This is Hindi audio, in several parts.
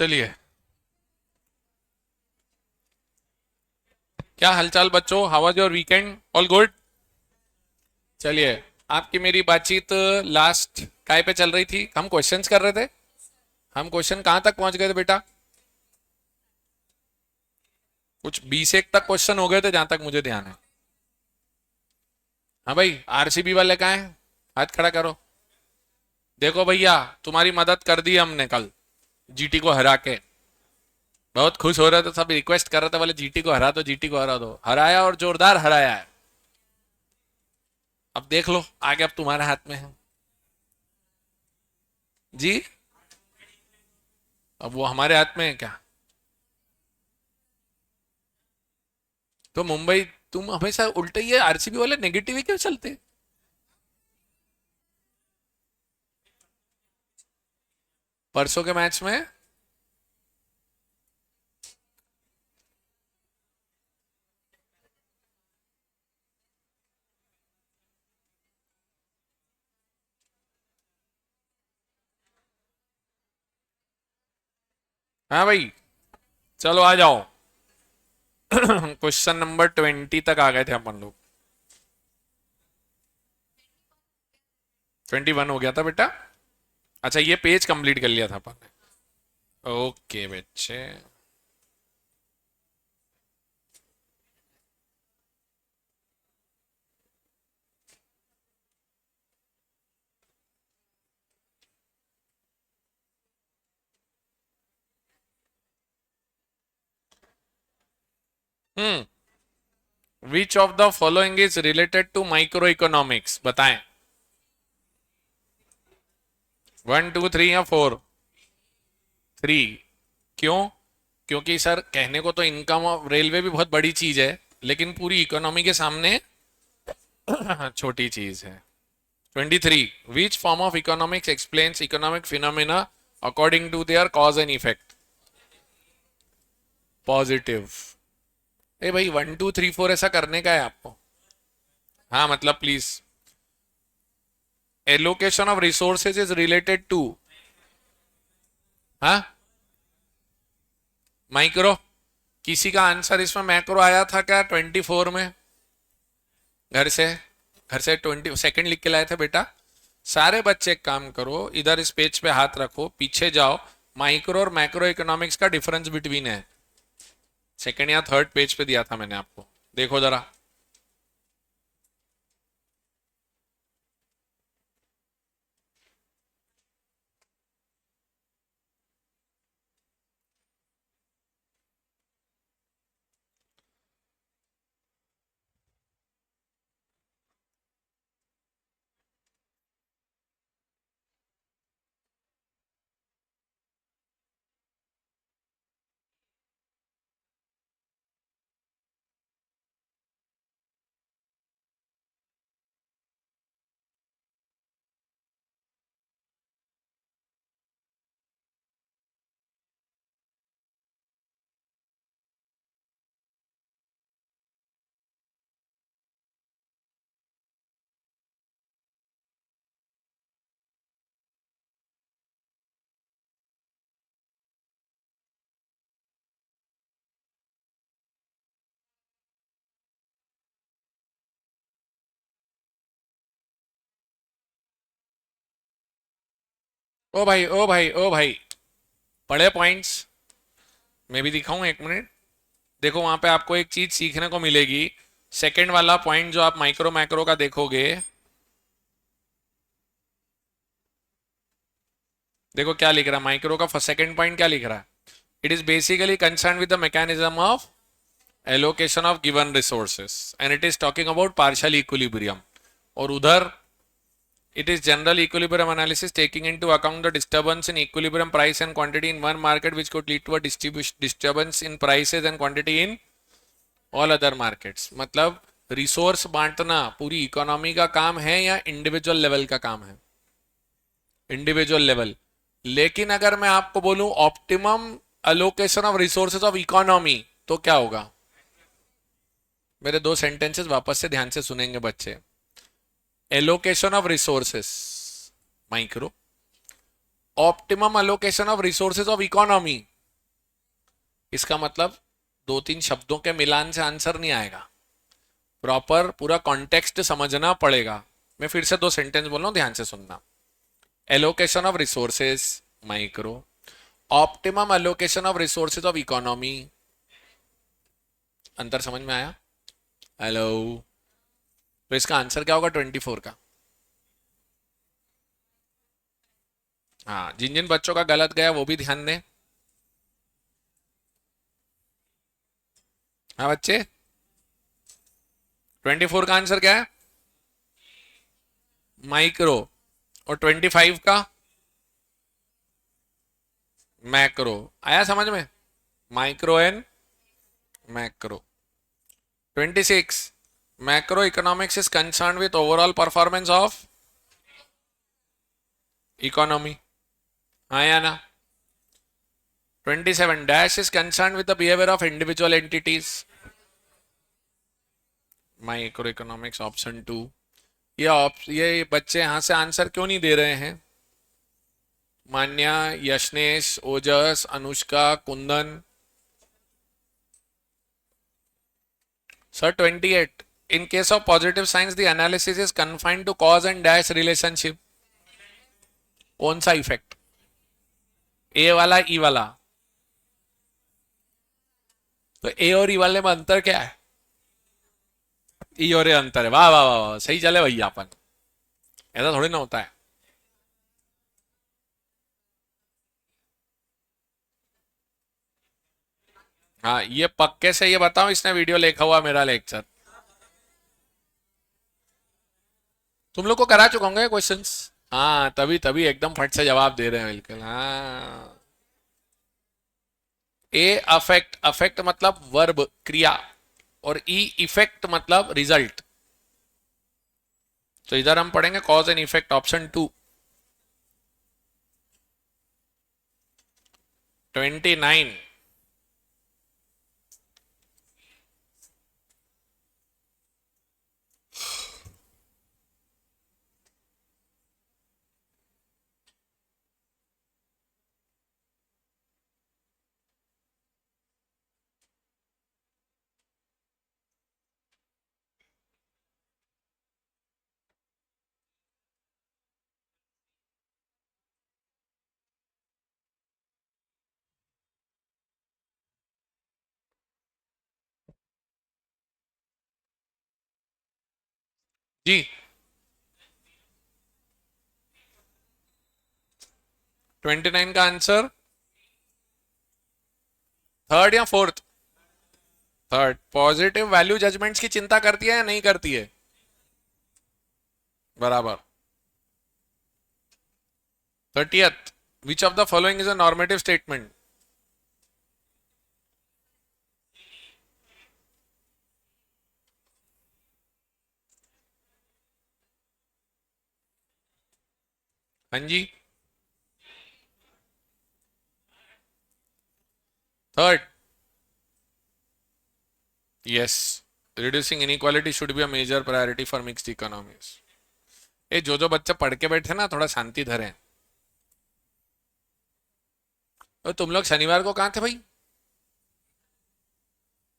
चलिए, क्या हालचाल बच्चों? How was your weekend? All good? चलिए, आपकी मेरी बातचीत लास्ट काय पे चल रही थी? हम क्वेश्चंस कर रहे थे। हम क्वेश्चन कहाँ तक पहुंच गए थे बेटा? कुछ 20 एक तक क्वेश्चन हो गए थे जहां तक मुझे ध्यान है। हाँ भाई, आरसीबी वाले कहाँ हैं? हाथ खड़ा करो। देखो भैया, तुम्हारी मदद कर दी हमने कल, जीटी को हरा के। बहुत खुश हो रहे थे, सब रिक्वेस्ट कर रहे थे, बोले जीटी को हरा दो, जीटी को हरा दो। हराया और जोरदार हराया है। अब देख लो, आगे अब तुम्हारे हाथ में है जी। अब वो हमारे हाथ में है क्या? तो मुंबई, तुम हमेशा उल्टे, ये आरसीबी वाले नेगेटिव ही क्यों चलते? परसों के मैच में। हाँ भाई, चलो आ जाओ। क्वेश्चन नंबर 20 तक आ गए थे अपन लोग। 21 हो गया था बेटा। अच्छा, ये पेज कंप्लीट कर लिया था अपन ने। ओके बच्चे। Which of the following is related to micro economics? बताएं। 1 2 3 या 4? 3। क्यों? क्योंकि सर, कहने को तो इनकम ऑफ रेलवे भी बहुत बड़ी चीज है, लेकिन पूरी इकोनॉमी के सामने छोटी चीज है। 23। Which form of economics explains economic phenomena according to their cause and effect? Positive. ए भाई, 1 2 3 4 ऐसा करने का है आपको। हाँ मतलब please. Allocation of resources is related to, हाँ, माइक्रो। किसी का आंसर इसमें मैक्रो आया था क्या 24 में? घर से, घर से 22 लिख के लाए थे बेटा। सारे बच्चे एक काम करो, इधर इस पेज पे हाथ रखो, पीछे जाओ। माइक्रो और मैक्रो इकोनॉमिक्स का डिफरेंस बिटवीन है। सेकंड या थर्ड पेज पे दिया था मैंने आपको, देखो जरा। ओ भाई, ओ भाई, ओ भाई, पढ़े पॉइंट्स? मैं भी दिखाऊं, 1 मिनट। देखो, वहां पे आपको एक चीज सीखने को मिलेगी। सेकंड वाला पॉइंट जो आप माइक्रो मैक्रो का देखोगे, देखो क्या लिख रहा है माइक्रो का सेकंड पॉइंट, क्या लिख रहा है? It is basically concern with the mechanism of allocation of given resources and it is talking about partial equilibrium. और उधर it is general equilibrium analysis taking into account the disturbance in equilibrium price and quantity in one market which could lead to a disturbance in prices and quantity in all other markets। मतलब रिसोर्स बांटना पूरी इकोनॉमी का काम है या इंडिविजुअल लेवल का काम है? Individual level. लेकिन अगर मैं आपको बोलूं optimum allocation of resources of economy, तो क्या होगा? मेरे दो सेंटेंसेस वापस से ध्यान से सुनेंगे बच्चे। Allocation of resources micro, optimum allocation of resources of economy इसका मतलब दो तीन शब्दों के मिलान से आंसर नहीं आएगा, प्रॉपर पूरा कॉन्टेक्स्ट समझना पड़ेगा। मैं फिर से दो सेंटेंस बोल रहा हूं, ध्यान से सुनना। Allocation of resources micro, optimum allocation of resources of economy. अंतर समझ में आया? हेलो। तो इसका आंसर क्या होगा 24 का? हाँ, जिन जिन बच्चों का गलत गया वो भी ध्यान दें। हाँ बच्चे, 24 का आंसर क्या है? माइक्रो। और 25 का मैक्रो। आया समझ में? Micro and macro. 26, macro economics is concern with overall performance of economy. हाँ या ना? 27, dash is concern with the behaviour of individual entities. Micro economics option 2। ये बच्चे यहां से आंसर क्यों नहीं दे रहे हैं? Manya, Yashnesh, Ojas, Anushka, Kundan. Sir 28, in case of positive signs the analysis is confined to cause and dash relationship। कौन सा इफेक्ट? ए वाला, ई वाला? तो ए और ई वाले में अंतर क्या है? ई और ए अंतर है। वाह वाह वाह वाह, सही चले भैया अपन। ऐसा थोड़ी ना होता है। हाँ, ये पक्के से ये बताओ, इसने वीडियो लिखा हुआ मेरा लेक्चर तुम लोग को करा चुका हूँ क्वेश्चंस। हाँ, तभी तभी एकदम फट से जवाब दे रहे हैं, बिल्कुल। हाँ, ए अफेक्ट, अफेक्ट मतलब वर्ब, क्रिया, और ई इफेक्ट मतलब रिजल्ट। तो इधर हम पढ़ेंगे कॉज एंड इफेक्ट, ऑप्शन 2। 29, जी 29 का आंसर थर्ड या fourth? Third. Positive value judgments की चिंता करती है या नहीं करती है? बराबर। 30th, which of the following is a normative statement? हाँ जी, third. Yes, reducing inequality should be a major priority for mixed economies. ये जो बच्चे पढ़ के बैठे ना, थोड़ा शांति धरे। और तुम लोग शनिवार को कहाँ थे भाई?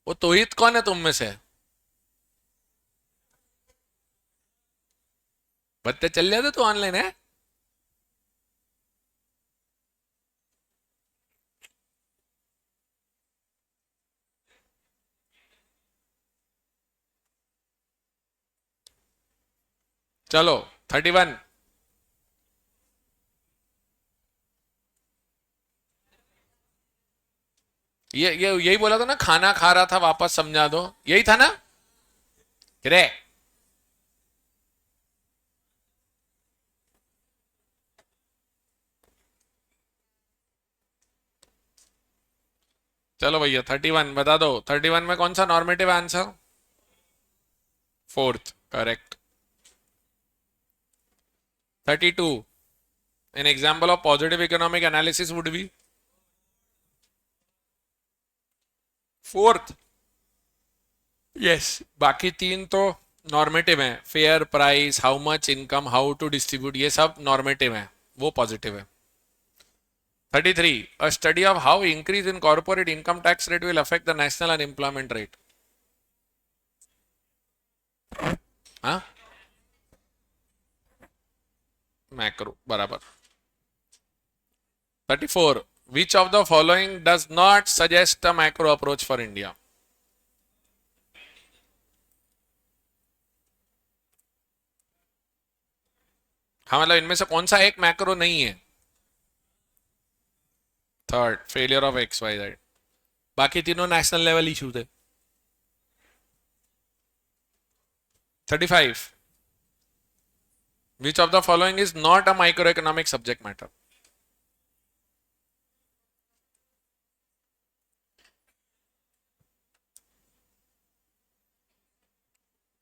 वो तोहित कौन है तुम में से? बच्चे चल जाते तो ऑनलाइन है। चलो 31, ये यही बोला था ना, खाना खा रहा था वापस समझा दो, यही था ना? रे, चलो भैया 31 बता दो। 31 में कौन सा normative answer? Fourth, correct. 32, an example of positive economic analysis would be? Fourth. Yes, बाकी तीन तो नॉर्मेटिव हैं। Fair price, how much income, how to distribute, ये सब नॉर्मेटिव हैं, वो पॉजिटिव है। 33. A study of how increase in corporate income tax rate will affect the national unemployment rate. हाँ मैक्रो बराबर. 34. Which of the following does not suggest a macro approach for India? हाँ मतलब इनमें से कौन सा एक मैक्रो नहीं है? Third, failure of X Y Z. बाकी तीनों नेशनल लेवल इशू थे. 35. Which of the following is not a microeconomic subject matter?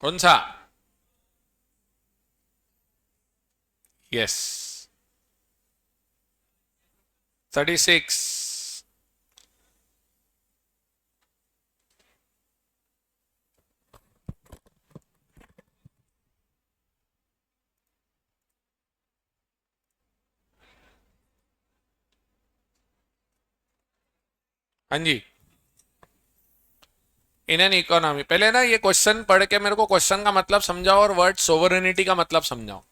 कौन सा? Yes. 36. हाँ जी. In an economy. पहले ना ये क्वेश्चन पढ़ के मेरे को क्वेश्चन का मतलब समझाओ और वर्ड सोवरेनिटी का मतलब समझाओ.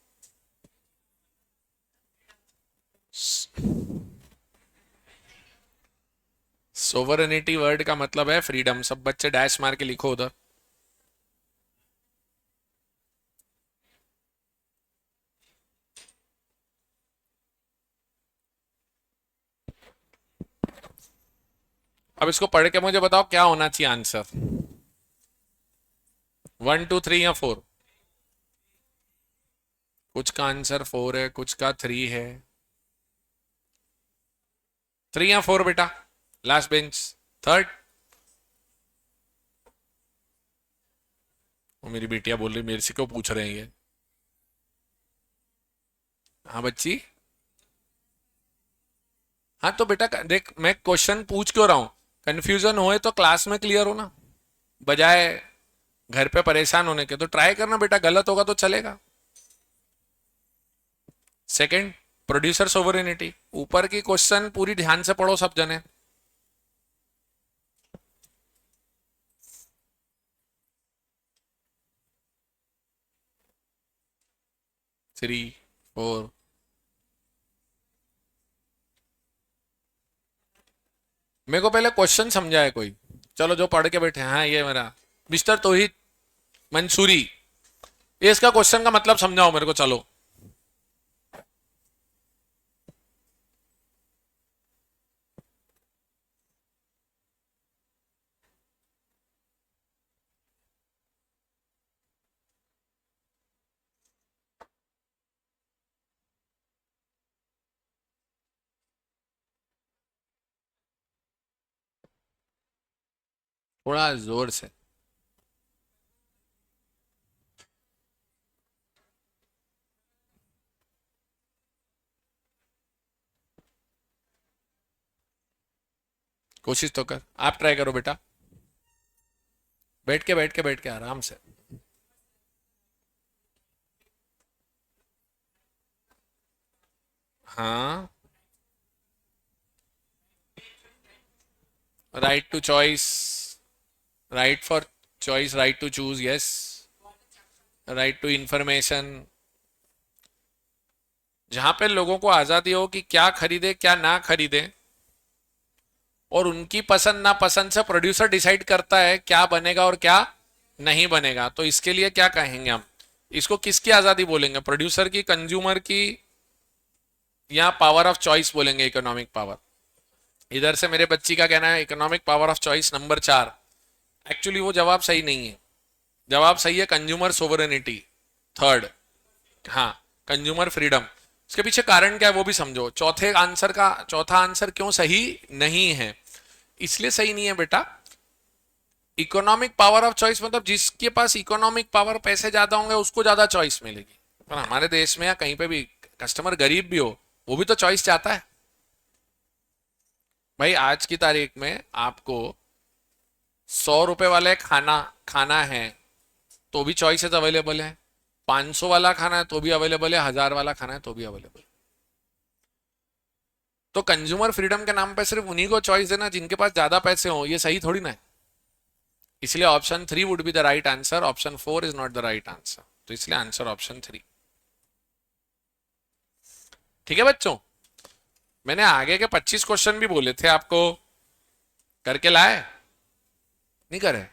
सोवरेनिटी वर्ड का मतलब है फ्रीडम. सब बच्चे डैश मार के लिखो उधर. अब इसको पढ़ के मुझे बताओ क्या होना चाहिए आंसर. 1 2 3 या 4? कुछ का आंसर 4 है, कुछ का 3 है. 3 या 4 बेटा? Last bench. थर्ड. वो मेरी बेटियां बोल रही मेरे से क्यों पूछ रहे हैं ये. हाँ बच्ची. हाँ तो बेटा देख मैं क्वेश्चन पूछ क्यों रहा हूं. कंफ्यूजन होए तो क्लास में क्लियर हो ना, बजाय घर पे परेशान होने के. तो ट्राई करना बेटा, गलत होगा तो चलेगा. Second, producer sovereignty. ऊपर की क्वेश्चन पूरी ध्यान से पढ़ो सब जने. थ्री 4. मेरे को पहले क्वेश्चन समझा है कोई. चलो जो पढ़ के बैठे. हाँ ये मेरा मिस्टर तौहीद मंसूरी, ये इसका क्वेश्चन का मतलब समझाओ मेरे को. चलो थोड़ा जोर से. कोशिश तो कर. आप ट्राई करो बेटा. बैठ के बैठ के बैठ के आराम से. हाँ. Right to choice. Right for choice. Right to choose. Yes. Right to information. जहां पे लोगों को आजादी हो कि क्या खरीदे क्या ना खरीदे, और उनकी पसंद ना पसंद से प्रोड्यूसर डिसाइड करता है क्या बनेगा और क्या नहीं बनेगा. तो इसके लिए क्या कहेंगे हम? इसको किसकी आजादी बोलेंगे? प्रोड्यूसर की, कंज्यूमर की, या पावर ऑफ चॉइस बोलेंगे? Economic power. इधर से मेरे बच्ची का कहना है economic power of choice number 4. Actually वो जवाब सही नहीं है. जवाब सही है कंज्यूमर सोवरेनिटी, थर्ड. हाँ, कंज्यूमर फ्रीडम. इसके पीछे कारण क्या है वो भी समझो. चौथा आंसर क्यों सही नहीं है? इसलिए सही नहीं है बेटा, इकोनॉमिक पावर ऑफ चॉइस मतलब जिसके पास इकोनॉमिक पावर, पैसे ज्यादा होंगे उसको ज्यादा चॉइस मिलेगी. पर हमारे देश में या कहीं पे भी कस्टमर गरीब भी हो वो भी तो चॉइस चाहता है. भाई आज की तारीख में आपको 100 रुपए वाले खाना खाना है तो भी चॉइसेस अवेलेबल है. 500 वाला खाना है तो भी अवेलेबल है. 1000 वाला खाना है तो भी अवेलेबल. तो कंज्यूमर फ्रीडम के नाम पे सिर्फ उन्हीं को चॉइस देना जिनके पास ज्यादा पैसे हो, ये सही थोड़ी ना है। इसलिए option 3 would be the right answer, option 4 is not the right answer, तो इसलिए आंसर ऑप्शन 3। ठीक है बच्चों, मैंने आगे के 25 क्वेश्चन भी बोले थे आपको, करके लाए नहीं करे?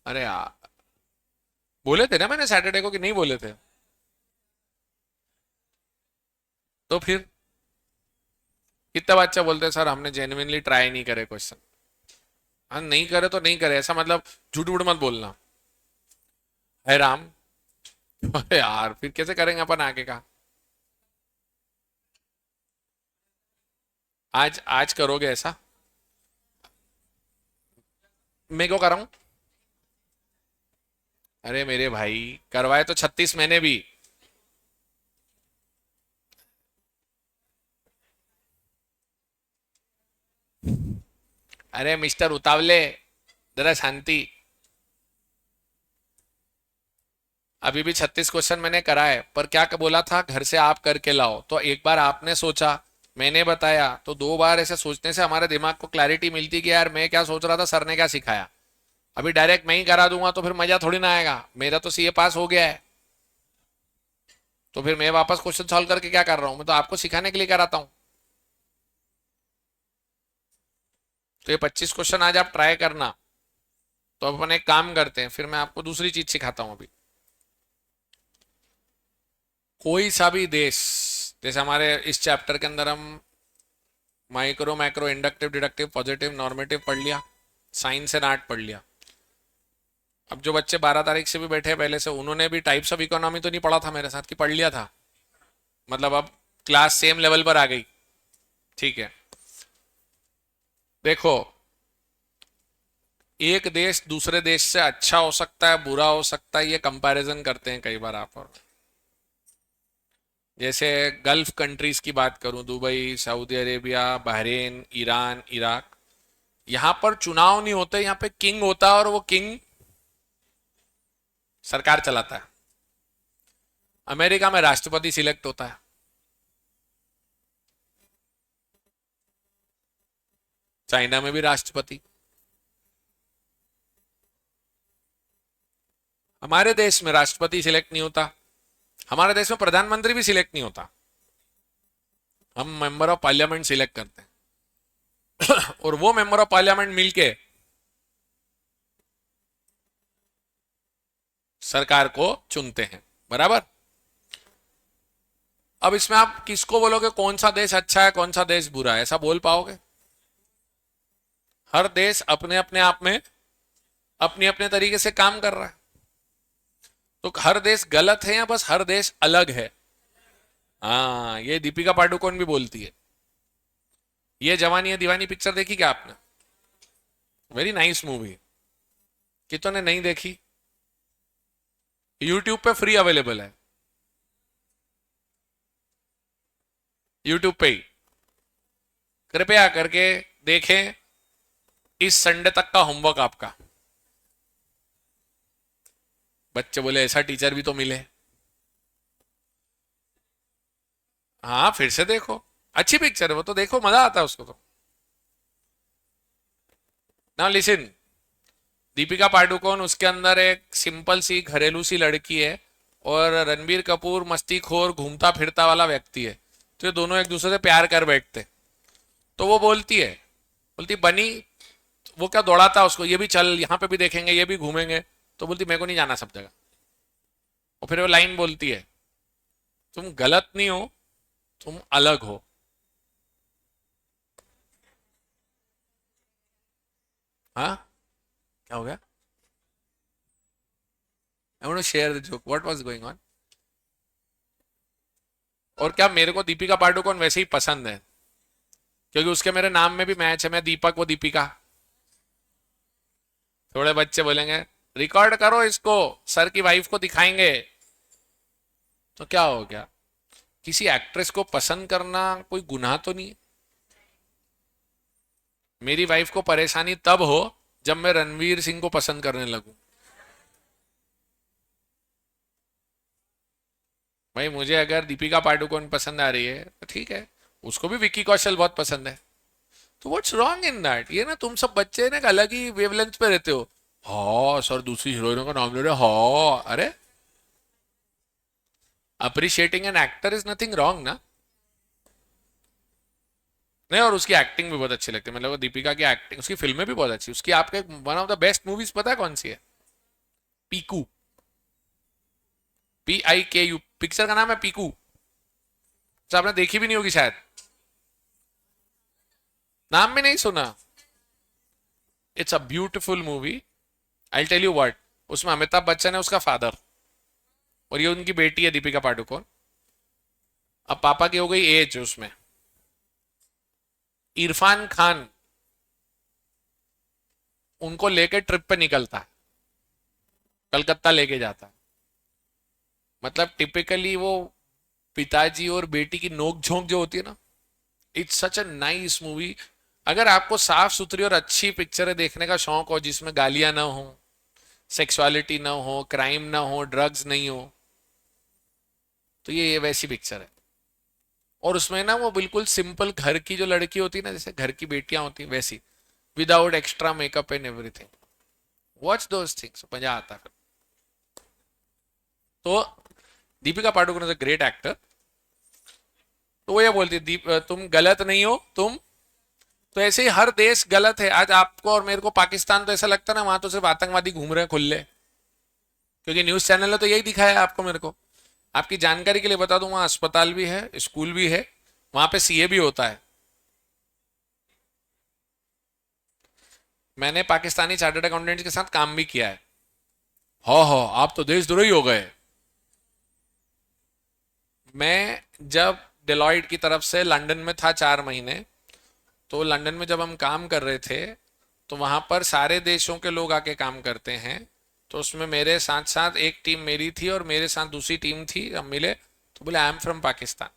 अरे यार, बोले थे ना मैंने सैटरडे को कि नहीं बोले थे? तो फिर कितना बच्चा बोलते हैं सर हमने जेन्युइनली ट्राई नहीं करे क्वेश्चन। हाँ, नहीं करे तो नहीं करे, ऐसा मतलब झूठ मूठ मत बोलना है राम। अरे यार, फिर कैसे करेंगे अपन आगे का? आज आज करोगे ऐसा? मैं क्यों कर रहा हूं? अरे मेरे भाई, करवाए तो 36 महीने भी। अरे मिस्टर उतावले, जरा शांति। अभी भी 36 क्वेश्चन मैंने कराए, पर क्या बोला था, घर से आप करके लाओ। तो एक बार आपने सोचा, मैंने बताया, तो 2 बार ऐसे सोचने से हमारे दिमाग को क्लैरिटी मिलती कि यार मैं क्या सोच रहा था, सर ने क्या सिखाया। अभी डायरेक्ट मैं ही करा दूंगा तो फिर मजा थोड़ी ना आएगा। मेरा तो सीए पास हो गया है, तो फिर मैं वापस क्वेश्चन सॉल्व करके क्या कर रहा हूं? मैं तो आपको सिखाने के लिए कराता हूं। तो ये 25 क्वेश्चन आज आप ट्राई करना। तो अपन एक काम करते हैं, फिर मैं आपको दूसरी चीज सिखाता हूं अभी। कोई सा भी देश, जैसे हमारे इस चैप्टर के अंदर हम micro macro inductive deductive positive normative पढ़ लिया, साइंस एंड आर्ट पढ़ लिया। अब जो बच्चे 12 तारीख से भी बैठे हैं पहले से, उन्होंने भी टाइप्स ऑफ इकोनॉमी तो नहीं पढ़ा था मेरे साथ, कि पढ़ लिया था? मतलब अब क्लास सेम लेवल पर आ गई। ठीक है, देखो, एक देश दूसरे देश से अच्छा हो सकता है, बुरा हो सकता है, ये कंपैरिजन करते हैं कई बार आप और। जैसे गल्फ कंट्रीज की बात करूं, Dubai, Saudi Arabia, Bahrain, Iran, Iraq, यहां पर चुनाव नहीं होते, यहां पे किंग होता है और वो किंग सरकार चलाता है। अमेरिका में राष्ट्रपति सिलेक्ट होता है, चाइना में भी राष्ट्रपति। हमारे देश में राष्ट्रपति सिलेक्ट नहीं होता, हमारे देश में प्रधानमंत्री भी सिलेक्ट नहीं होता, हम मेंबर ऑफ पार्लियामेंट सिलेक्ट करते हैं। और वो मेंबर ऑफ पार्लियामेंट मिलके सरकार को चुनते हैं, बराबर। अब इसमें आप किसको बोलोगे कौन सा देश अच्छा है कौन सा देश बुरा है, ऐसा बोल पाओगे? हर देश अपने अपने आप में अपने अपने तरीके से काम कर रहा है। तो हर देश गलत है या बस हर देश अलग है? हाँ, ये दीपिका पादुकोण भी बोलती है। ये जवानी है दीवानी पिक्चर देखी क्या आपने? Very nice movie. कितनों ने नहीं देखी? यूट्यूब पे फ्री अवेलेबल है, यूट्यूब पे ही। कृपया करके देखें, इस संडे तक का होमवर्क आपका। बच्चे बोले ऐसा टीचर भी तो मिले। हाँ, फिर से देखो, अच्छी पिक्चर है वो, तो देखो, मजा आता है उसको तो। नाउ लिसन, दीपिका पादुकोण, उसके अंदर एक सिंपल सी घरेलू सी लड़की है, और रणबीर कपूर मस्तीखोर घूमता फिरता वाला व्यक्ति है। तो ये दोनों एक दूसरे से प्यार कर बैठते। तो वो बोलती बनी, वो क्या दौड़ाता उसको, ये भी चल, यहाँ पे भी देखेंगे, ये भी घूमेंगे। तो बोलती मेरे को नहीं जाना सब जगह। और फिर वो लाइन बोलती है, तुम गलत नहीं हो, तुम अलग हो। हाँ, क्या हो गया? I want to share the joke, what was going on. और क्या मेरे को दीपिका पादुकोण वैसे ही पसंद है, क्योंकि उसके मेरे नाम में भी मैच है, मैं दीपक वो दीपिका। थोड़े बच्चे बोलेंगे रिकॉर्ड करो इसको, सर की वाइफ को दिखाएंगे। तो क्या हो गया, किसी एक्ट्रेस को पसंद करना कोई गुनाह तो नहीं है। मेरी वाइफ को परेशानी तब हो जब मैं रणवीर सिंह को पसंद करने लगूं। भाई मुझे अगर दीपिका पादुकोण पसंद आ रही है तो ठीक है, उसको भी विकी कौशल बहुत पसंद है। तो व्हाट्स रॉन्ग इन दैट? ये ना तुम सब बच्चे ना एक अलग ही वेवलेंथ पे रहते हो। हाँ सर, दूसरी हीरोइनों का नाम ले रहे, हाँ अरे, appreciating an actor is nothing wrong ना। नहीं, और उसकी एक्टिंग भी बहुत अच्छी लगती है, मतलब दीपिका की एक्टिंग, उसकी फिल्में भी बहुत अच्छी। उसकी आपके one of the best movies पता है कौन सी है? पीकू। PIKU, पिक्चर का नाम है पीकू। तो आपने देखी भी नहीं होगी शायद, नाम भी नहीं सुना। It's a beautiful movie. I tell you what, उसमें अमिताभ बच्चन है उसका फादर, और ये उनकी बेटी है दीपिका पादुकोण। अब पापा की हो गई एज उसमें। इरफान खान उनको लेके ट्रिप पे निकलता है, कलकत्ता लेके जाता है। मतलब टिपिकली वो पिताजी और बेटी की नोक झोंक जो होती है ना, it's such a nice movie. अगर आपको साफ सुथरी और अच्छी पिक्चरें देखने का शौक हो, जिसमें गालियां ना हो, सेक्सुअलिटी ना हो, क्राइम ना हो, ड्रग्स नहीं हो, तो ये वैसी पिक्चर है। और उसमें ना वो बिल्कुल सिंपल घर की जो लड़की होती है ना, जैसे घर की बेटियां होती हैं वैसी, without extra makeup and everything. Watch those things, मजा आता है फिर। तो Deepika Padukone is a great actor. तो वो ये बोलती है, तुम गलत नहीं हो तुम। तो ऐसे ही हर देश गलत है। आज आपको और मेरे को पाकिस्तान तो ऐसा लगता है ना, वहां तो सिर्फ आतंकवादी घूम रहे हैं खुले, क्योंकि न्यूज चैनल ने तो यही दिखाया है आपको मेरे को। आपकी जानकारी के लिए बता दूं, वहां अस्पताल भी है, स्कूल भी है, वहां पे CA भी होता है। मैंने पाकिस्तानी चार्टर्ड अकाउंटेंट्स के साथ काम भी किया है। हाँ हाँ, आप तो देशद्रोही हो गए। मैं जब डिलॉयट की तरफ से लंदन में था 4 महीने, तो लंदन में जब हम काम कर रहे थे, तो वहां पर सारे देशों के लोग आके काम करते हैं। तो उसमें मेरे साथ साथ एक टीम मेरी थी और मेरे साथ दूसरी टीम थी। हम मिले तो बोले आई एम फ्रॉम पाकिस्तान।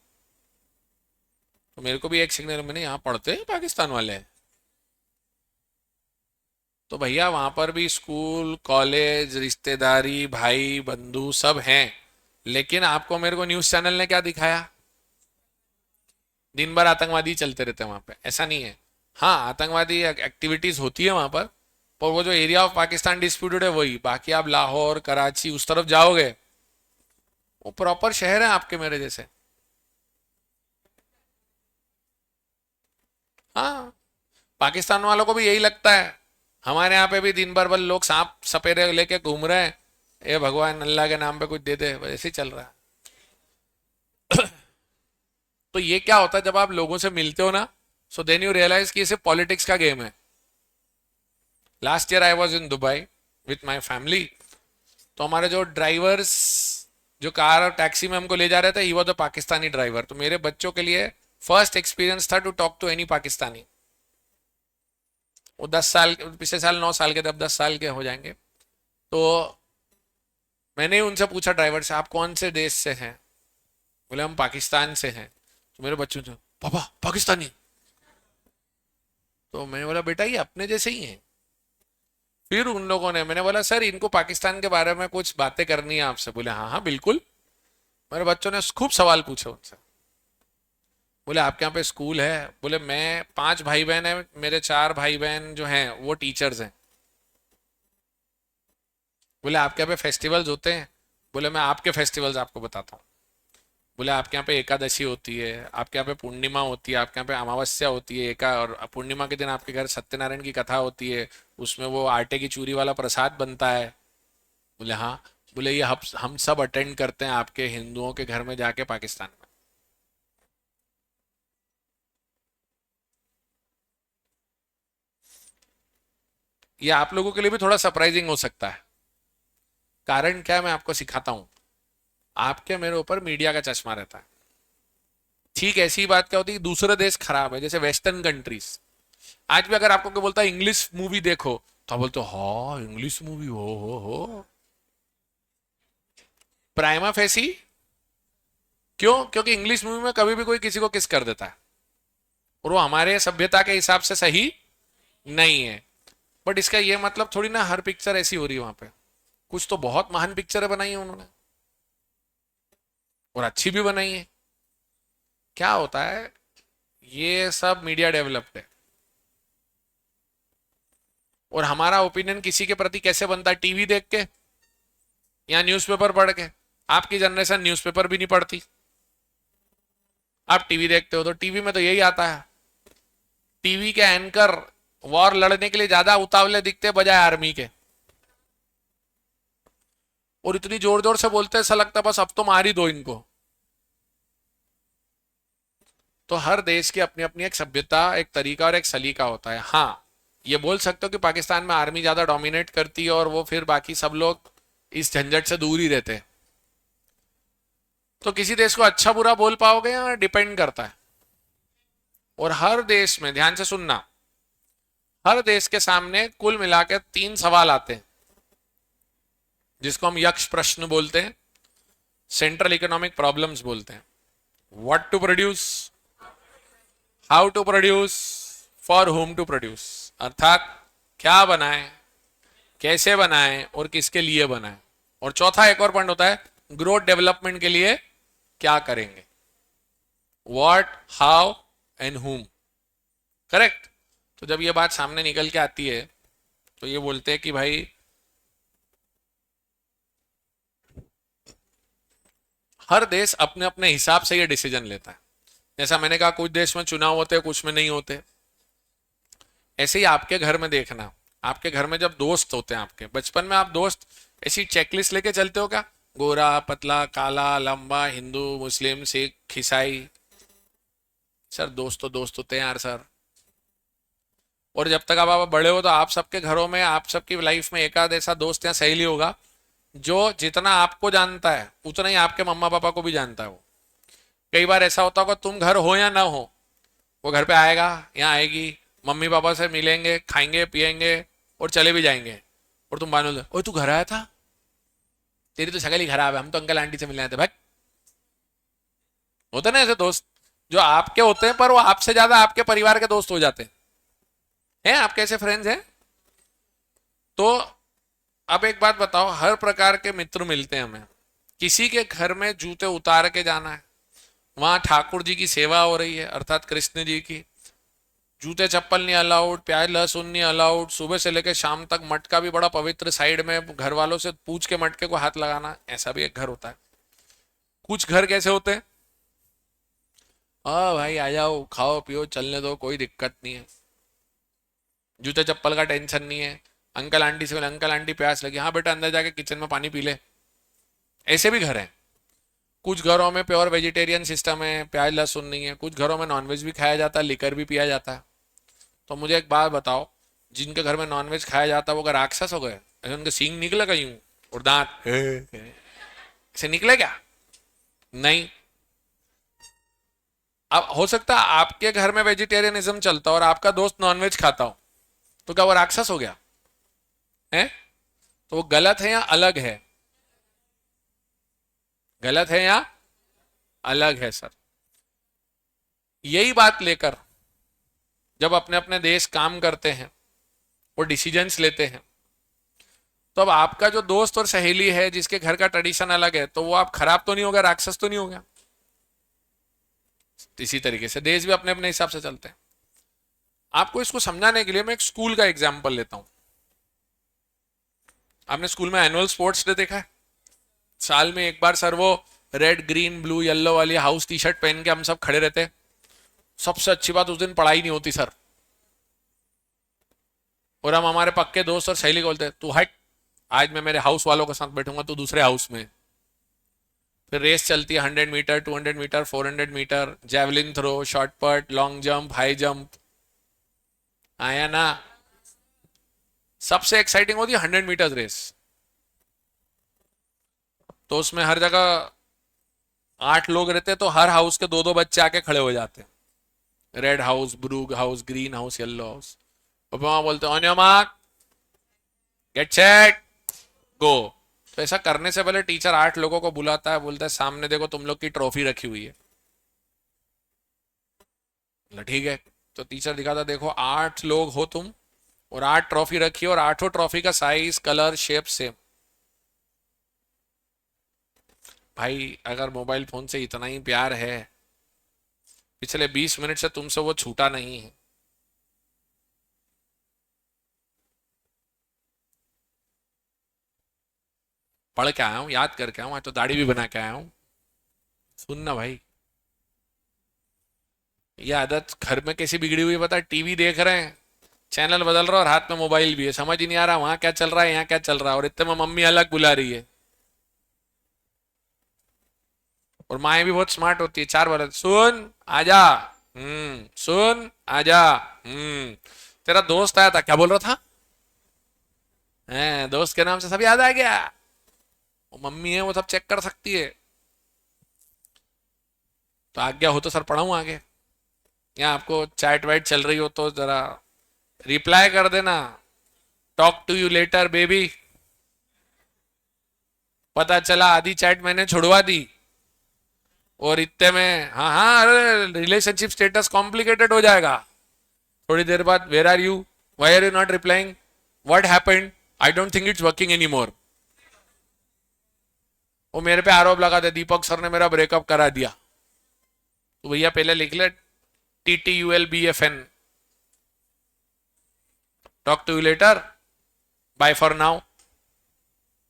तो मेरे को भी एक सिग्नल, मैंने यहाँ पढ़ते हैं पाकिस्तान वाले। तो भैया वहां पर भी स्कूल कॉलेज रिश्तेदारी भाई बंधु सब हैं। लेकिन आपको मेरे को न्यूज चैनल ने क्या दिखाया? दिन भर आतंकवादी चलते रहते हैं वहां पे, ऐसा नहीं है। हाँ, आतंकवादी एक्टिविटीज होती है वहां पर वो जो एरिया ऑफ पाकिस्तान डिस्प्यूटेड है वही। बाकी आप लाहौर कराची उस तरफ जाओगे, वो प्रॉपर शहर है आपके मेरे जैसे। हाँ, पाकिस्तान वालों को भी यही लगता है। हमारे यहाँ पे भी दिन भर बल लोग सांप सपेरे लेके घूम रहे हैं, ये भगवान अल्लाह के नाम पे कुछ दे दे, वैसे ही चल रहा है। तो ये क्या होता है जब आप लोगों से मिलते हो ना, सो देन यू रियलाइज कि ये सिर्फ पॉलिटिक्स का गेम है। Last year I was in Dubai with my family. तो हमारे जो ड्राइवर्स, जो कार और टैक्सी में हमको ले जा रहे थे, he was the Pakistani driver. तो मेरे बच्चों के लिए फर्स्ट एक्सपीरियंस था to talk to any Pakistani. वो 10 साल, पिछले साल 9 साल के थे, अब 10 साल के हो जाएंगे। तो मैंने उनसे पूछा ड्राइवर से, आप कौन से देश से हैं? बोले हम पाकिस्तान से हैं। तो मेरे बच्चों से, पापा पाकिस्तानी? तो मैंने बोला बेटा ये अपने जैसे ही हैं। फिर उन लोगों ने, मैंने बोला सर इनको पाकिस्तान के बारे में कुछ बातें करनी है आपसे। बोले हाँ हाँ बिल्कुल। मेरे बच्चों ने खूब सवाल पूछे उनसे। बोले आपके यहाँ पे स्कूल है? बोले मैं 5 भाई बहन है, मेरे 4 भाई बहन जो हैं वो टीचर्स हैं। बोले आपके यहाँ पे फेस्टिवल्स होते हैं? बोले मैं आपके फेस्टिवल्स आपको बताता हूँ। बोले आपके यहाँ पे एकादशी होती है, आपके यहाँ पे पूर्णिमा होती है, आपके यहाँ पे अमावस्या होती है एका, और पूर्णिमा के दिन आपके घर सत्यनारायण की कथा होती है, उसमें वो आटे की चूरी वाला प्रसाद बनता है। बोले हाँ। बोले ये हम सब अटेंड करते हैं आपके हिंदुओं के घर में जाके पाकिस्तान में। ये आप लोगों के लिए भी थोड़ा सरप्राइजिंग हो सकता है। कारण क्या है मैं आपको सिखाता हूँ। आपके मेरे ऊपर मीडिया का चश्मा रहता है। ठीक ऐसी ही बात क्या होती है कि दूसरे देश खराब है, जैसे वेस्टर्न कंट्रीज। आज भी अगर आपको कोई बोलता है इंग्लिश मूवी देखो, तो आप बोलते हो हाँ इंग्लिश मूवी हो। Prima facie. क्यों? क्योंकि इंग्लिश मूवी में कभी भी कोई किसी को किस कर देता है, और वो हमारे सभ्यता के हिसाब से सही नहीं है। बट इसका ये मतलब थोड़ी ना हर पिक्चर ऐसी हो रही है वहां पे। कुछ तो बहुत महान पिक्चरें बनाई है उन्होंने, और अच्छी भी बनाई है। क्या होता है, ये सब मीडिया डेवलप्ड है। और हमारा ओपिनियन किसी के प्रति कैसे बनता है? टीवी देख के या न्यूज़पेपर पढ़ के? आपकी जनरेशन न्यूज़पेपर भी नहीं पढ़ती, आप टीवी देखते हो, तो टीवी में तो यही आता है। टीवी के एंकर वॉर लड़ने के लिए ज्यादा उतावले दिखते बजाय आर्मी के, और इतनी जोर जोर से बोलते ऐसा लगता है बस अब तो मार ही दो इनको। तो हर देश की अपनी अपनी एक सभ्यता, एक तरीका और एक सलीका होता है। हाँ, ये बोल सकते हो कि पाकिस्तान में आर्मी ज्यादा डोमिनेट करती है और वो फिर बाकी सब लोग इस झंझट से दूर ही रहते हैं। तो किसी देश को अच्छा बुरा बोल पाओगे या डिपेंड करता है। और हर देश में, ध्यान से सुनना, हर देश के सामने कुल मिलाकर 3 सवाल आते हैं जिसको हम यक्ष प्रश्न बोलते हैं, सेंट्रल इकोनॉमिक प्रॉब्लम्स बोलते हैं। What to produce, how to produce, for whom to produce, अर्थात क्या बनाए, कैसे बनाए और किसके लिए बनाए। और चौथा एक और पॉइंट होता है, ग्रोथ डेवलपमेंट के लिए क्या करेंगे, व्हाट, हाउ एंड हुम। करेक्ट। तो जब ये बात सामने निकल के आती है तो ये बोलते हैं कि भाई हर देश अपने अपने हिसाब से ये डिसीजन लेता है। जैसा मैंने कहा, कुछ देश में चुनाव होते हैं, कुछ में नहीं होते। ऐसे ही आपके घर में देखना, आपके घर में जब दोस्त होते हैं, आपके बचपन में आप दोस्त ऐसी चेकलिस्ट लेके चलते हो क्या? गोरा, पतला, काला, लंबा, हिंदू, मुस्लिम, सिख, ईसाई। सर दोस्त तो दोस्त होते हैं यार सर। और जब तक आप बड़े हो तो आप सबके घरों में, आप सबकी लाइफ में एक आध ऐसा दोस्त या सहेली होगा जो जितना आपको जानता है उतना ही आपके मम्मा पापा को भी जानता है। वो कई बार ऐसा होता होगा, तुम घर हो या ना हो, वो घर पे आएगा या आएगी, मम्मी पापा से मिलेंगे, खाएंगे पिएंगे और चले भी जाएंगे। और तुम मान लो, ओए तू घर आया था, तेरी तो शक्ल ही खराब है, हम तो अंकल आंटी से मिलने आए थे भाई। होते ना ऐसे दोस्त जो आपके होते हैं पर वो आपसे ज्यादा आपके परिवार के दोस्त हो जाते हैं आपके ऐसे फ्रेंड्स हैं। तो अब एक बात बताओ, हर प्रकार के मित्र मिलते हैं हमें। किसी के घर में जूते उतार के जाना है, वहां ठाकुर जी की सेवा हो रही है अर्थात कृष्ण जी की, जूते चप्पल नहीं अलाउड, प्याज लहसुन नहीं अलाउड, सुबह से लेकर शाम तक मटका भी बड़ा पवित्र, साइड में घर वालों से पूछ के मटके को हाथ लगाना, ऐसा भी एक घर होता है। कुछ घर कैसे होते हैं, हाँ भाई आ जाओ, खाओ पियो, चलने दो, कोई दिक्कत नहीं है, जूते चप्पल का टेंशन नहीं है। अंकल आंटी से बोले, अंकल आंटी प्यास लगी, हाँ बेटा अंदर जाके किचन में पानी पी ले। ऐसे भी घर हैं। कुछ घरों में प्योर वेजिटेरियन सिस्टम है, प्याज लहसुन नहीं है। कुछ घरों में नॉनवेज भी खाया जाता है, लिकर भी पिया जाता है। तो मुझे एक बात बताओ, जिनके घर में नॉनवेज खाया जाता है वो अगर राक्षस हो गए, ऐसे उनके सींग निकले कहीं और दांत ऐसे निकले क्या? नहीं। अब हो सकता है आपके घर में वेजिटेरियनिज्म चलता और आपका दोस्त नॉनवेज खाता हो, तो क्या वो राक्षस हो गया है? तो वो गलत है या अलग है? गलत है या अलग है सर। यही बात लेकर जब अपने अपने देश काम करते हैं और डिसीजंस लेते हैं, तो अब आपका जो दोस्त और सहेली है जिसके घर का ट्रेडिशन अलग है, तो वो आप खराब तो नहीं होगा, राक्षस तो नहीं होगा। इसी तरीके से देश भी अपने अपने हिसाब से चलते हैं। आपको इसको समझाने के लिए मैं एक स्कूल का एग्जाम्पल लेता हूं। आपने स्कूल में एनुअल स्पोर्ट्स डे देखा है? साल में एक बार सर वो रेड ग्रीन ब्लू येलो वाली हाउस टी शर्ट पहन के हम सब खड़े रहते हैं। सबसे अच्छी बात, उस दिन पढ़ाई नहीं होती सर, और हम हमारे पक्के दोस्त और सहेली को बोलते हैं, तू हट, आज मैं मेरे हाउस वालों के साथ बैठूंगा, तू दूसरे हाउस में। फिर रेस चलती है, 100 meter, 200 meter, 400 meter, javelin throw, shot put, long jump, high jump. आया ना? सबसे एक्साइटिंग होती है 100 मीटर रेस। तो उसमें हर जगह 8 लोग रहते हैं, तो हर हाउस के दो दो बच्चे आके खड़े हो जाते हैं, red house, blue house, green house, yellow house. और वहां बोलते हैं on your mark, get set, go. तो ऐसा करने से पहले टीचर 8 लोगों को बुलाता है, बोलता है सामने देखो तुम लोग की ट्रॉफी रखी हुई है। ठीक है। तो टीचर दिखाता, देखो 8 लोग हो तुम और 8 ट्रॉफी रखी है, और आठों ट्रॉफी का साइज, कलर, शेप सेम। भाई अगर मोबाइल फोन से इतना ही प्यार है पिछले 20 मिनट से तुमसे वो छूटा नहीं है। पढ़ के आया हूं, याद करके आया हूं, आज तो दाढ़ी भी बना के आया हूं। सुनना भाई, ये आदत घर में कैसी बिगड़ी हुई है पता है? टीवी देख रहे हैं, चैनल बदल रहा है और हाथ में मोबाइल भी है, समझ ही नहीं आ रहा वहां क्या चल रहा है यहाँ क्या चल रहा है, और इतने में मम्मी अलग बुला रही है। और माएँ भी बहुत स्मार्ट होती है, 4 बार सुन आजा, सुन आजा, तेरा दोस्त आया था, क्या बोल रहा था? दोस्त के नाम से सब याद आ गया। वो मम्मी है, वो सब चेक कर सकती है। तो आज्ञा हो तो सर पढ़ाऊं आगे, या आपको चैट वैट चल रही हो तो जरा रिप्लाई कर देना, talk to you later baby. पता चला आधी चैट मैंने छुड़वा दी, और इतने में हाँ हाँ अरे रिलेशनशिप स्टेटस कॉम्प्लिकेटेड हो जाएगा। थोड़ी देर बाद where are you, why are you not replying, what happened, I don't think it's working any more. वो मेरे पे आरोप लगाते दीपक सर ने मेरा ब्रेकअप करा दिया। तो भैया पहले लिख ले TTULBFN, talk to you later, bye for now.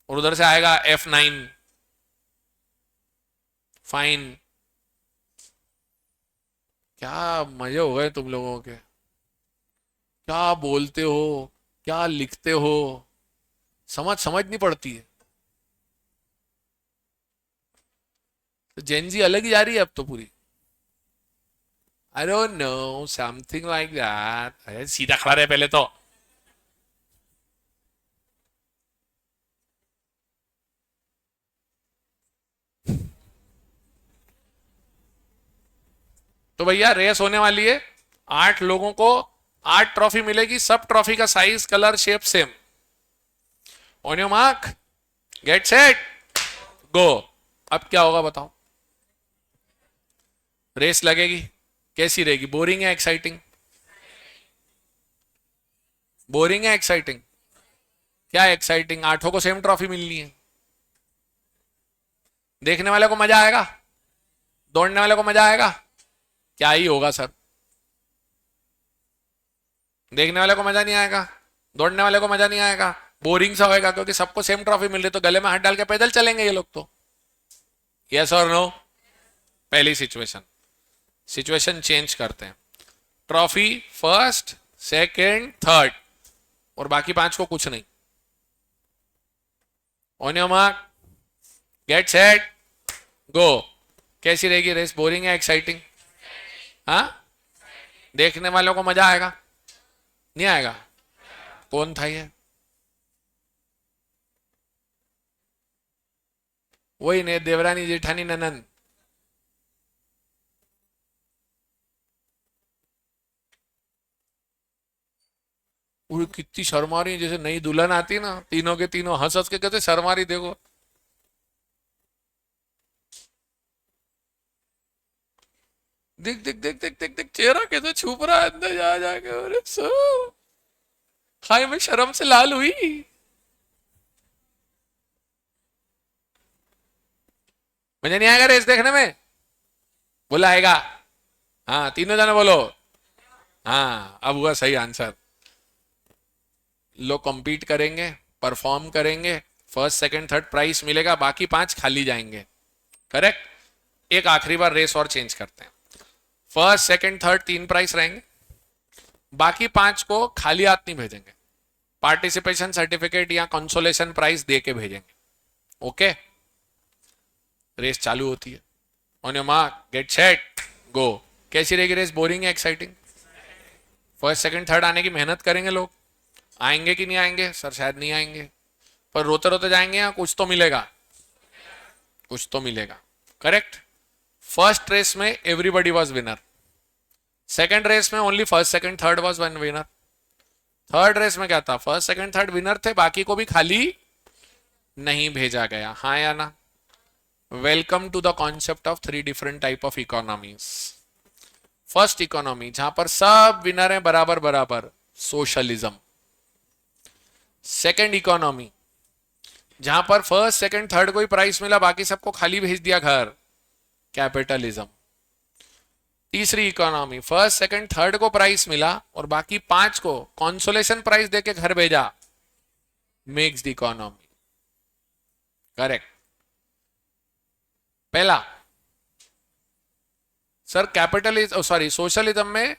और उधर से आएगा F9, फाइन। क्या मजे हो गए तुम लोगों के, क्या बोलते हो, क्या लिखते हो, समझ समझ नहीं पड़ती है। तो जेनजी अलग ही जा रही है अब तो पूरी। I don't know, something like that. सीधा खड़ा रहे पहले तो। तो भैया रेस होने वाली है, 8 लोगों को 8 ट्रॉफी मिलेगी, सब ट्रॉफी का size colour shape same. On your mark, get set, go. अब क्या होगा बताओ? रेस लगेगी, कैसी रहेगी? बोरिंग है एक्साइटिंग? बोरिंग है एक्साइटिंग? क्या एक्साइटिंग, 8 को सेम ट्रॉफी मिलनी है। देखने वाले को मजा आएगा, दौड़ने वाले को मजा आएगा, क्या ही होगा सर? देखने वाले को मजा नहीं आएगा, दौड़ने वाले को मजा नहीं आएगा, बोरिंग सा होएगा, क्योंकि सबको सेम ट्रॉफी मिल रही, तो गले में हाथ डाल के पैदल चलेंगे ये लोग तो। यस और नो? पहली सिचुएशन, सिचुएशन चेंज करते हैं। ट्रॉफी फर्स्ट सेकंड थर्ड, और बाकी 5 को कुछ नहीं। On your mark, get set, go. कैसी रहेगी रेस, बोरिंग है एक्साइटिंग? हाँ, देखने वालों को मजा आएगा, नहीं आएगा? कौन था ये? वही ने, देवरानी जेठानी ननन। वो कितनी शर्मा रही है, जैसे नई दुल्हन आती ना, तीनों के तीनों हंस हंस के कहते शर्मा रही, देखो। देख देख देख देख देख देख, चेहरा कैसे छुप रहा है अंदर जा जाके। अरे सो हाय, मैं शर्म से लाल हुई। मुझे नहीं आएगा रेस देखने में? बोला आएगा? हाँ, तीनों जने बोलो। हाँ, अब हुआ सही आंसर। लोग compete करेंगे, परफॉर्म करेंगे, फर्स्ट सेकंड थर्ड प्राइस मिलेगा, बाकी 5 खाली जाएंगे। करेक्ट। एक आखिरी बार रेस और चेंज करते हैं, फर्स्ट सेकंड थर्ड 3 प्राइस रहेंगे, बाकी 5 को खाली हाथ नहीं भेजेंगे, पार्टिसिपेशन सर्टिफिकेट या कंसोलेशन प्राइस दे के भेजेंगे। ओके, रेस चालू होती है। On your mark, get set, go. कैसी रहेगी रेस, बोरिंग है एक्साइटिंग? फर्स्ट सेकंड थर्ड आने की मेहनत करेंगे लोग, आएंगे कि नहीं आएंगे? सर शायद नहीं आएंगे, पर रोते रोते जाएंगे, या कुछ तो मिलेगा? कुछ तो मिलेगा। करेक्ट। फर्स्ट रेस में everybody was winner, second race में only first second third was one winner, third race में क्या था, फर्स्ट सेकंड थर्ड विनर थे, बाकी को भी खाली नहीं भेजा गया। हाँ या ना? Welcome to the concept of 3 different type of economies. First economy, जहां पर सब विनर है बराबर बराबर, सोशलिज्म। सेकंड इकोनॉमी, जहां पर फर्स्ट सेकंड थर्ड को ही प्राइस मिला, बाकी सबको खाली भेज दिया घर, कैपिटलिज्म। तीसरी इकोनॉमी, फर्स्ट सेकंड थर्ड को प्राइस मिला और बाकी 5 को कॉन्सोलेशन प्राइस देके घर भेजा, मिक्स्ड इकोनॉमी। करेक्ट। पहला सर कैपिटलिज्म, सॉरी सोशलिज्म में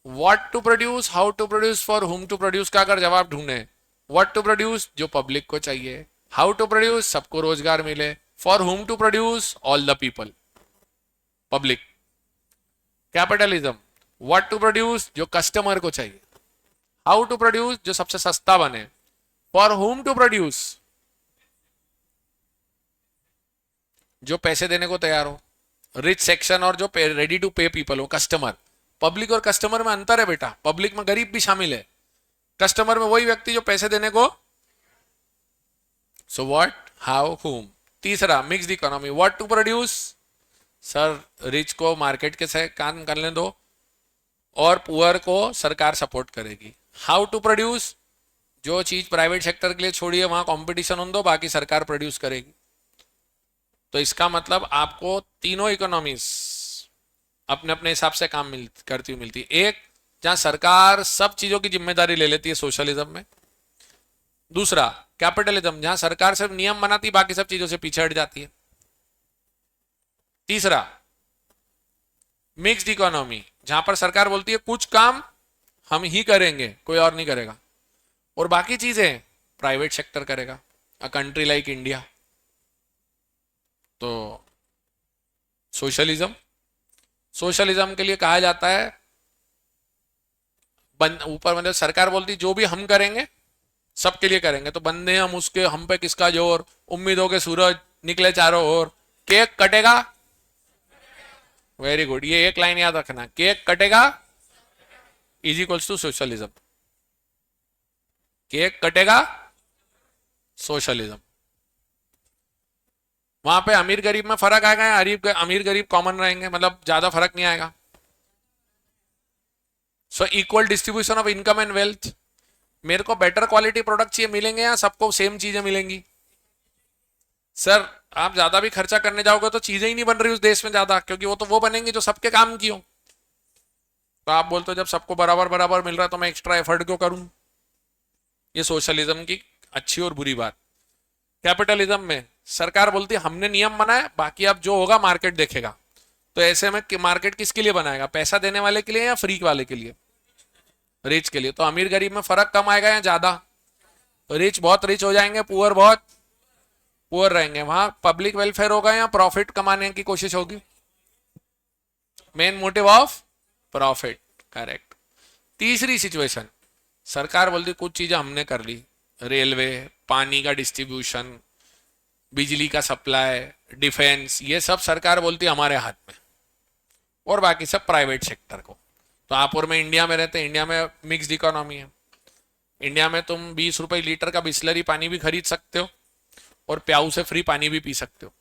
what to produce, how to produce, for whom to produce का अगर जवाब ढूंढे, व्हाट टू प्रोड्यूस जो पब्लिक को चाहिए, हाउ टू प्रोड्यूस सबको रोजगार मिले, for whom to produce all the people, public. Capitalism what to produce जो कस्टमर को चाहिए, हाउ टू प्रोड्यूस जो सबसे सस्ता बने, फॉर हुम टू प्रोड्यूस जो पैसे देने को तैयार हो, रिच सेक्शन और जो रेडी टू पे पीपल हो, कस्टमर। पब्लिक और कस्टमर में अंतर है बेटा, पब्लिक में गरीब भी शामिल है, कस्टमर में वही व्यक्ति जो पैसे देने को। So what, how, whom. तीसरा mixed economy, what to produce, sir rich को मार्केट के से काम करने दो और पुअर को सरकार सपोर्ट करेगी। हाउ टू प्रोड्यूस जो चीज प्राइवेट सेक्टर के लिए छोड़ी है वहां कंपटीशन होने दो, बाकी सरकार प्रोड्यूस करेगी। तो इसका मतलब आपको तीनों इकोनॉमीज अपने अपने हिसाब से काम करती हुई मिलती है। एक जहां सरकार सब चीजों की जिम्मेदारी ले लेती है, सोशलिज्म में। दूसरा कैपिटलिज्म, जहां सरकार सिर्फ नियम बनाती, बाकी सब चीजों से पीछे हट जाती है। तीसरा मिक्स्ड इकोनॉमी, जहां पर सरकार बोलती है कुछ काम हम ही करेंगे, कोई और नहीं करेगा, और बाकी चीजें प्राइवेट सेक्टर करेगा। A country like India. तो सोशलिज्म, सोशलिज्म के लिए कहा जाता है ऊपर मतलब सरकार बोलती जो भी हम करेंगे सबके लिए करेंगे, तो बंदे हम उसके, हम पे किसका जोर, उम्मीदों के सूरज निकले चारों ओर, केक कटेगा। वेरी गुड, ये एक लाइन याद रखना, केक कटेगा is equals to socialism. Cake कटेगा सोशलिज्म। वहां पे अमीर गरीब में फर्क आएगा, अमीर गरीब कॉमन रहेंगे, मतलब ज्यादा फर्क नहीं आएगा। So equal distribution of income and wealth. मेरे को बेटर क्वालिटी प्रोडक्ट चाहिए, मिलेंगे या सबको सेम चीजें मिलेंगी? सर आप ज्यादा भी खर्चा करने जाओगे तो चीजें ही नहीं बन रही उस देश में ज्यादा, क्योंकि वो तो वो बनेंगी जो सबके काम की हो। तो आप बोलते हो जब सबको बराबर बराबर मिल रहा है तो मैं एक्स्ट्रा एफर्ट क्यों करूं? ये सोशलिज्म की अच्छी और बुरी बात। कैपिटलिज्म में सरकार बोलती है हमने नियम बनाया, बाकी अब जो होगा मार्केट देखेगा। तो ऐसे में मार्केट किसके लिए बनाएगा, पैसा देने वाले के लिए या फ्री वाले के लिए? रिच के लिए। तो अमीर गरीब में फर्क कम आएगा या ज्यादा? रिच बहुत रिच हो जाएंगे, पुअर बहुत पुअर रहेंगे। वहां पब्लिक वेलफेयर होगा या प्रॉफिट कमाने की कोशिश होगी? Main motive of profit. Correct. तीसरी सिचुएशन, सरकार बोलती कुछ चीजें हमने कर ली, रेलवे, पानी का डिस्ट्रीब्यूशन, बिजली का सप्लाई, डिफेंस, ये सब सरकार बोलती है हमारे हाथ में, और बाकी सब प्राइवेट सेक्टर को। तो आप और मैं इंडिया में रहते हैं, इंडिया में मिक्स्ड इकोनॉमी है। इंडिया में तुम 20 रुपए लीटर का बिस्लरी पानी भी खरीद सकते हो और प्याऊ से फ्री पानी भी पी सकते हो।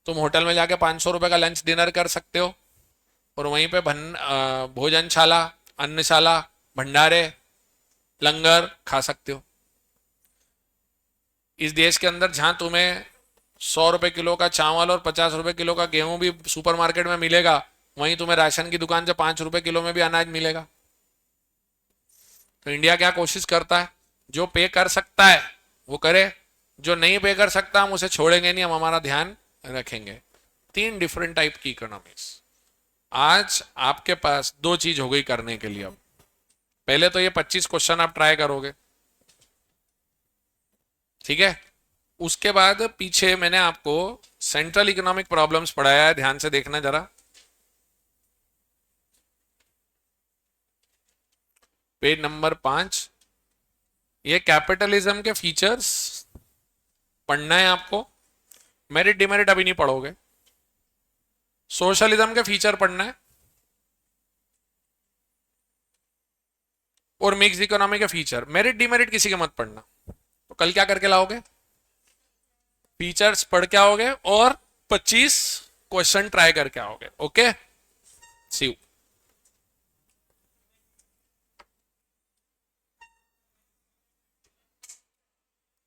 तुम होटल में जाके 500 रुपए का लंच डिनर कर सकते हो और वहीं पे भोजनशाला, अन्नशाला, भंडारे, लंगर खा सकते हो। इस देश के अंदर जहां तुम्हें 100 रुपए किलो का चावल और 50 रुपए किलो का गेहूं भी सुपरमार्केट में मिलेगा, वहीं तुम्हें राशन की दुकान से 5 रुपए किलो में भी अनाज मिलेगा। तो इंडिया क्या कोशिश करता है, जो पे कर सकता है वो करे, जो नहीं पे कर सकता हम उसे छोड़ेंगे नहीं, हम हमारा ध्यान रखेंगे। 3 डिफरेंट टाइप की इकोनॉमीज। आज आपके पास 2 चीज हो गई करने के लिए। अब पहले तो ये 25 क्वेश्चन आप ट्राई करोगे, ठीक है? उसके बाद पीछे मैंने आपको सेंट्रल इकोनॉमिक प्रॉब्लम्स पढ़ाया है, ध्यान से देखना जरा। Page number 5। ये कैपिटलिज्म के फीचर्स पढ़ना है आपको, मेरिट डिमेरिट अभी नहीं पढ़ोगे। सोशलिज्म के फीचर पढ़ना है और मिक्स इकोनॉमी के फीचर। मेरिट डिमेरिट किसी के मत पढ़ना। तो कल क्या करके लाओगे? फीचर्स पढ़ के आओगे और 25 क्वेश्चन ट्राई करके आओगे। Okay, see you.